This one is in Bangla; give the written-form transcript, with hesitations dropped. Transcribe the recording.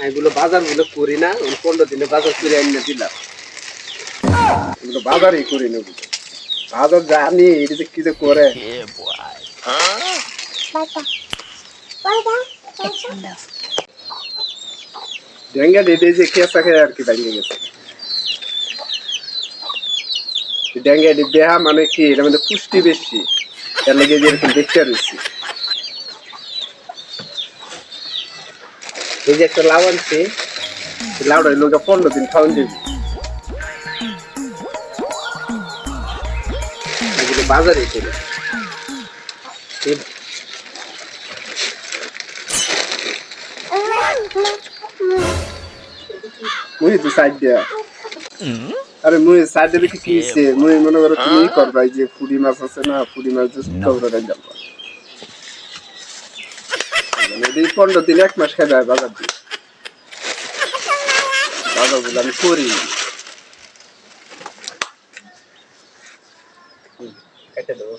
এগুলো বাজারগুলো করি না, 15 দিনে বাজার করে এনে দিলাম। এগুলো বাজারই করি না, বাজার জানি এটা যে কি যে করে। ডেঙ্গা ডেটে যে কেসা খেয়ে আর কি ভেঙে গেছে। ডেঙ্গা দেহা মানে কি, এর মধ্যে পুষ্টি বেশি, এর লাগে যেরকম দেখতে রয়েছি। এই যে একটা লাউ আনছে, লাউটা লোক 15 দিন খাওয়ান যাবে। এগুলো বাজারে করে মুই তো সাইড দিয়া। আরে মুই সাইড দিলে কি হইছে, মুই মনে করো তুমি করবা, এই যে ফুড়ি মাছ আছে না, ফুড়ি মাছ যে সুতরা রাখ যাবা। মানে এই 15 দিন 1 মাস খাই বাজার দিয়ে। বাজারগুলো আমি করি। কেটে দেবো।